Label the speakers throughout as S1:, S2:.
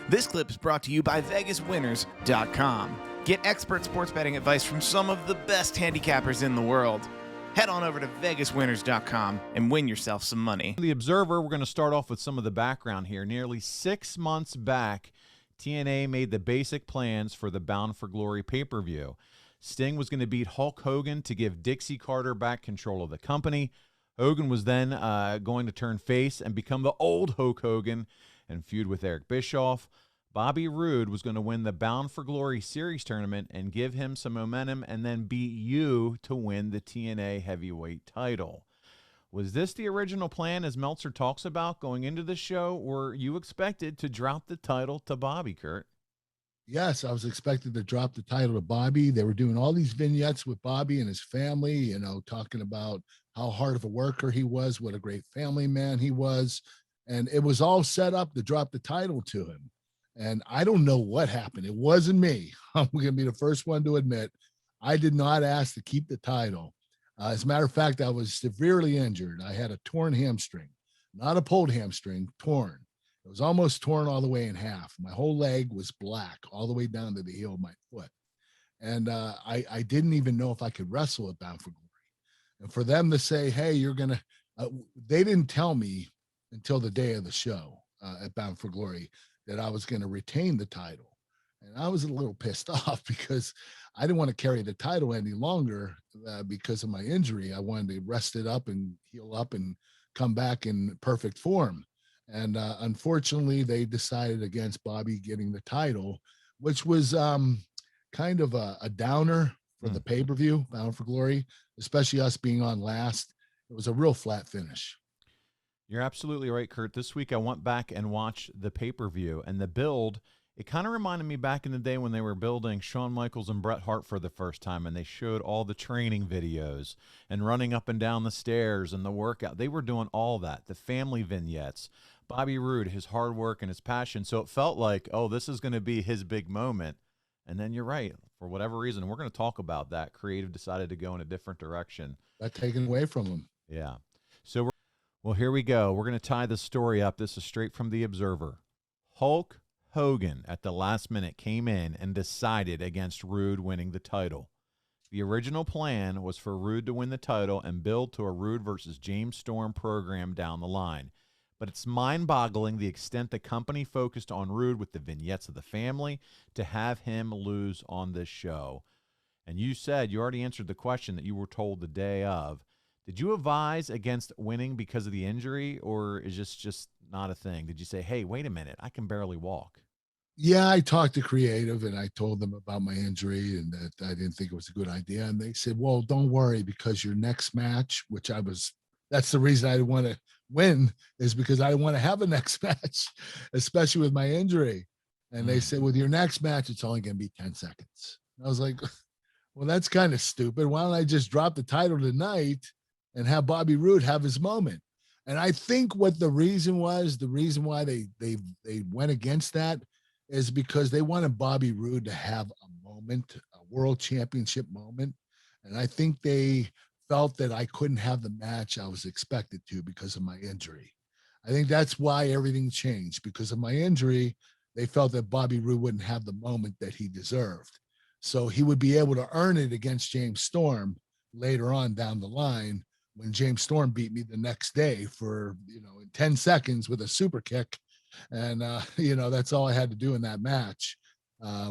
S1: This clip is brought to you by VegasWinners.com. Get expert sports betting advice from some of the best handicappers in the world. Head on over to VegasWinners.com and win yourself some money.
S2: The Observer, we're going to start off with some of the background here. Nearly 6 months back, TNA made the basic plans for the Bound for Glory pay-per-view. Sting was going to beat Hulk Hogan to give Dixie Carter back control of the company. Hogan was then going to turn face and become the old Hulk Hogan and feud with Eric Bischoff. Bobby Roode was going to win the Bound for Glory series tournament and give him some momentum and then beat you to win the TNA heavyweight title. Was this the original plan, as Meltzer talks about, going into the show, or you expected to drop the title to Bobby, Kurt?
S3: Yes, I was expected to drop the title to Bobby. They were doing all these vignettes with Bobby and his family, you know, talking about how hard of a worker he was, what a great family man he was. And it was all set up to drop the title to him. And I don't know what happened. It wasn't me. I'm going to be the first one to admit I did not ask to keep the title. As a matter of fact, I was severely injured. I had a torn hamstring, not a pulled hamstring, torn. It was almost torn all the way in half. My whole leg was black all the way down to the heel of my foot. And I didn't even know if I could wrestle at Bound for Glory. And for them to say, hey, you're going to, they didn't tell me until the day of the show at Bound for Glory that I was going to retain the title. And I was a little pissed off because I didn't want to carry the title any longer because of my injury. I wanted to rest it up and heal up and come back in perfect form. And unfortunately, they decided against Bobby getting the title, which was kind of a downer for the pay-per-view, Bound for Glory, especially us being on last. It was a real flat finish.
S2: You're absolutely right, Kurt. This week I went back and watched the pay-per-view, and the build, it kind of reminded me back in the day when they were building Shawn Michaels and Bret Hart for the first time, and they showed all the training videos and running up and down the stairs and the workout. They were doing all that, the family vignettes, Bobby Roode, his hard work and his passion. So it felt like, oh, this is going to be his big moment. And then you're right. For whatever reason, we're going to talk about that. Creative decided to go in a different direction.
S3: Got taken away from him.
S2: Yeah. So well, here we go. We're going to tie the story up. This is straight from the Observer. Hulk Hogan at the last minute came in and decided against Roode winning the title. The original plan was for Roode to win the title and build to a Roode versus James Storm program down the line. But it's mind-boggling the extent the company focused on Roode with the vignettes of the family to have him lose on this show. And you said, you already answered the question that you were told the day of. Did you advise against winning because of the injury, or is this just not a thing? Did you say, hey, wait a minute, I can barely walk?
S3: Yeah, I talked to creative and I told them about my injury and that I didn't think it was a good idea. And they said, well, don't worry, because your next match, which that's the reason I didn't want to win, is because I didn't want to have a next match, especially with my injury. And they said, with your next match, it's only going to be 10 seconds. And I was like, well, that's kind of stupid. Why don't I just drop the title tonight and have Bobby Roode have his moment? And I think what the reason why they went against that is because they wanted Bobby Roode to have a moment, a world championship moment. And I think they felt that I couldn't have the match I was expected to because of my injury. I think that's why everything changed. Because of my injury, they felt that Bobby Roode wouldn't have the moment that he deserved. So he would be able to earn it against James Storm later on down the line, when James Storm beat me the next day for, in 10 seconds with a super kick. And, that's all I had to do in that match,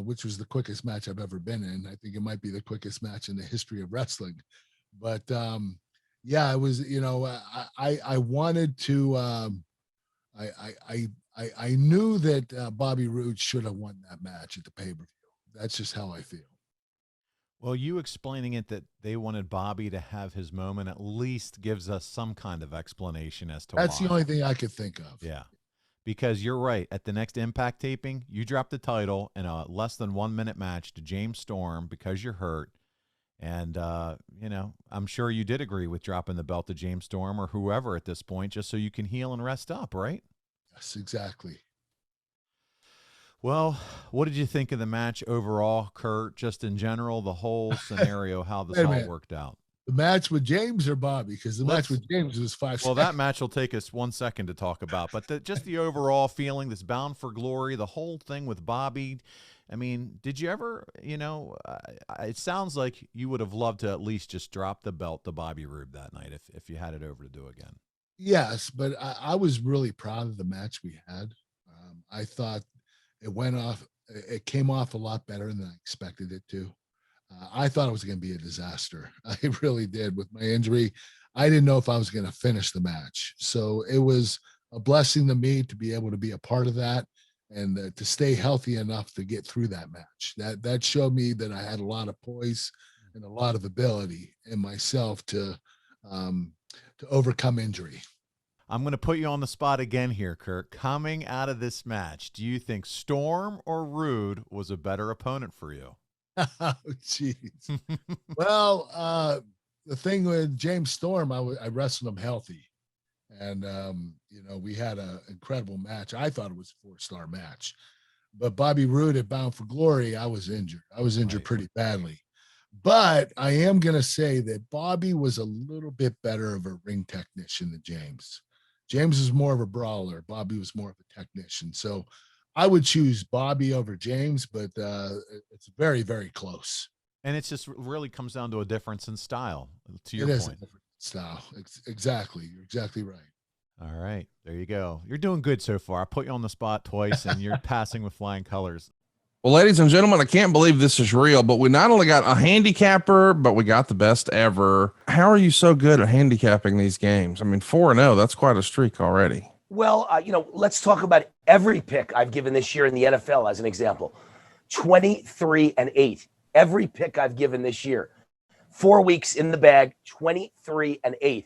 S3: which was the quickest match I've ever been in. I think it might be the quickest match in the history of wrestling. But, yeah, it was, I wanted to, I knew that Bobby Roode should have won that match at the pay-per-view. That's just how I feel.
S2: Well, you explaining it that they wanted Bobby to have his moment at least gives us some kind of explanation as to why.
S3: That's the only thing I could think of.
S2: Yeah, because you're right. At the next Impact taping, you dropped the title in a less than 1 minute match to James Storm because you're hurt. And, I'm sure you did agree with dropping the belt to James Storm or whoever at this point, just so you can heal and rest up, right?
S3: Yes, exactly.
S2: Well, what did you think of the match overall, Kurt? Just in general, the whole scenario, how this all worked out?
S3: The match with James or Bobby? Because the match with James was 5
S2: Well,
S3: seconds.
S2: that match will take us 1 second to talk about, but just the overall feeling, this Bound for Glory, the whole thing with Bobby. I mean, did you ever, it sounds like you would have loved to at least just drop the belt to Bobby Roode that night if you had it over to do again.
S3: Yes, but I was really proud of the match we had. I thought it came off a lot better than I expected it to. I thought it was going to be a disaster. I really did. With my injury, I didn't know if I was going to finish the match. So it was a blessing to me to be able to be a part of that and to stay healthy enough to get through that match. That showed me that I had a lot of poise and a lot of ability in myself to overcome injury.
S2: I'm going to put you on the spot again here, Kurt. Coming out of this match, do you think Storm or Roode was a better opponent for you?
S3: Oh, jeez. Well, the thing with James Storm, I wrestled him healthy. And, we had an incredible match. I thought it was a 4-star match. But Bobby Roode at Bound for Glory, I was injured. I was injured pretty badly. But I am going to say that Bobby was a little bit better of a ring technician than James. James is more of a brawler. Bobby was more of a technician. So I would choose Bobby over James, but it's very, very close.
S2: And it just really comes down to a difference in style, to your
S3: point.
S2: It
S3: is a different style. Exactly. You're exactly right.
S2: All right. There you go. You're doing good so far. I put you on the spot twice, and you're passing with flying colors.
S4: Well, ladies and gentlemen, I can't believe this is real, but we not only got a handicapper, but we got the best ever. How are you so good at handicapping these games? I mean, 4-0, that's quite a streak already.
S5: Well, let's talk about every pick I've given this year in the NFL as an example. 23-8. Every pick I've given this year. 4 weeks in the bag, 23-8.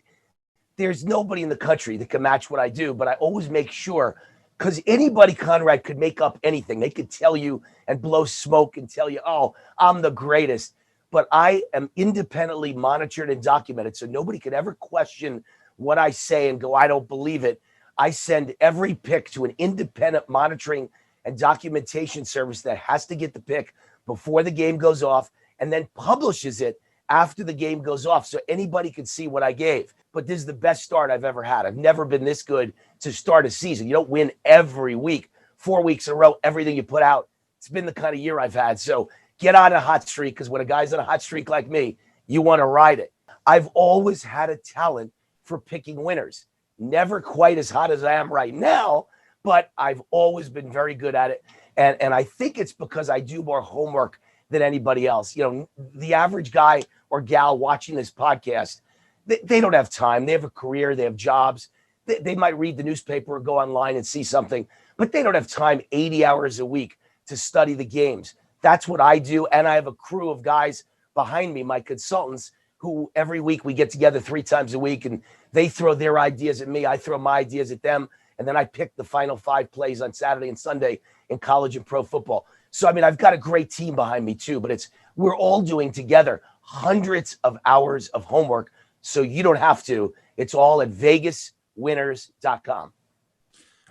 S5: There's nobody in the country that can match what I do, but I always make sure, because anybody, Conrad, could make up anything. They could tell you and blow smoke and tell you, oh, I'm the greatest. But I am independently monitored and documented, so nobody could ever question what I say and go, I don't believe it. I send every pick to an independent monitoring and documentation service that has to get the pick before the game goes off and then publishes it after the game goes off so anybody can see what I gave. But this is the best start I've ever had. I've never been this good to start a season. You don't win every week, 4 weeks in a row, everything you put out. It's been the kind of year I've had. So get on a hot streak, because when a guy's on a hot streak like me, you want to ride it. I've always had a talent for picking winners. Never quite as hot as I am right now, but I've always been very good at it. And I think it's because I do more homework than anybody else. The average guy or gal watching this podcast, they don't have time. They have a career. They have jobs. They might read the newspaper or go online and see something, but they don't have time 80 hours a week to study the games. That's what I do. And I have a crew of guys behind me, my consultants, who every week we get together 3 times a week and they throw their ideas at me. I throw my ideas at them. And then I pick the final 5 plays on Saturday and Sunday in college and pro football. So, I've got a great team behind me too, but we're all doing together hundreds of hours of homework. So you don't have to. It's all at vegaswinners.com.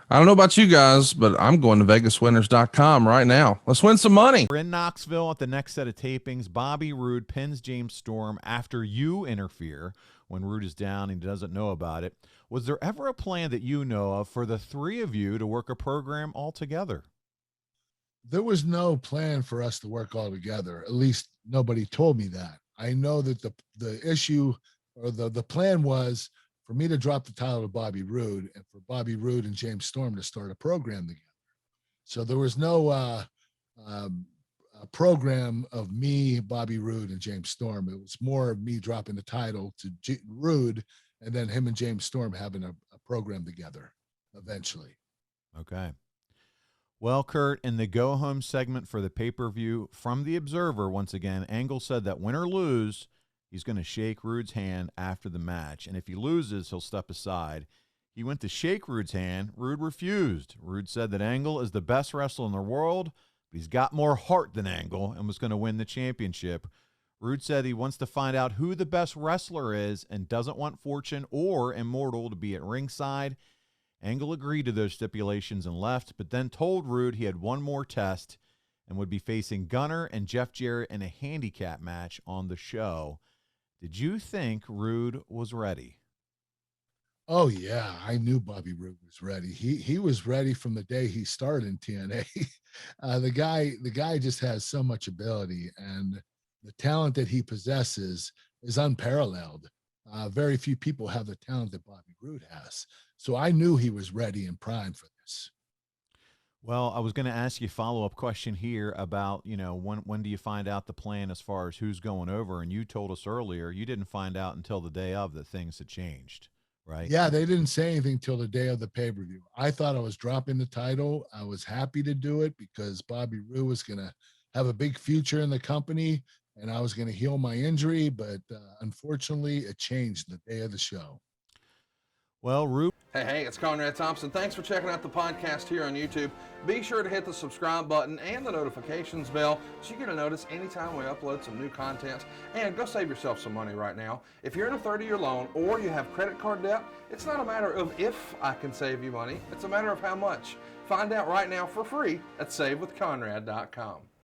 S4: I don't know about you guys, but I'm going to vegaswinners.com right now. Let's win some money.
S2: We're in Knoxville at the next set of tapings. Bobby Roode pins James Storm after you interfere when Roode is down and he doesn't know about it. Was there ever a plan that you know of for the 3 of you to work a program all together?
S3: There was no plan for us to work all together. At least nobody told me that. I know that the issue or the plan was for me to drop the title to Bobby Roode and for Bobby Roode and James Storm to start a program together. So there was no a program of me, Bobby Roode, and James Storm. It was more of me dropping the title to Roode and then him and James Storm having a program together eventually.
S2: Okay. Well, Kurt, in the go-home segment for the pay-per-view from The Observer, once again, Angle said that win or lose, he's going to shake Roode's hand after the match. And if he loses, he'll step aside. He went to shake Roode's hand. Roode refused. Roode said that Angle is the best wrestler in the world, but he's got more heart than Angle and was going to win the championship. Roode said he wants to find out who the best wrestler is and doesn't want Fortune or Immortal to be at ringside. Angle agreed to those stipulations and left, but then told Roode he had one more test and would be facing Gunner and Jeff Jarrett in a handicap match on the show. Did you think Roode was ready?
S3: Oh yeah, I knew Bobby Roode was ready. He was ready from the day he started in TNA. The guy just has so much ability, and the talent that he possesses is unparalleled. Very few people have the talent that Bobby Roode has. So I knew he was ready and primed for this.
S2: Well, I was going to ask you a follow-up question here about, when do you find out the plan as far as who's going over? And you told us earlier you didn't find out until the day of that things had changed, right?
S3: Yeah, they didn't say anything till the day of the pay-per-view. I thought I was dropping the title. I was happy to do it because Bobby Roode was going to have a big future in the company, and I was going to heal my injury, but unfortunately it changed the day of the show.
S2: Well, Roode.
S4: Hey, it's Conrad Thompson. Thanks for checking out the podcast here on YouTube. Be sure to hit the subscribe button and the notifications bell so you get a notice anytime we upload some new content. And go save yourself some money right now. If you're in a 30-year loan or you have credit card debt, it's not a matter of if I can save you money. It's a matter of how much. Find out right now for free at SaveWithConrad.com.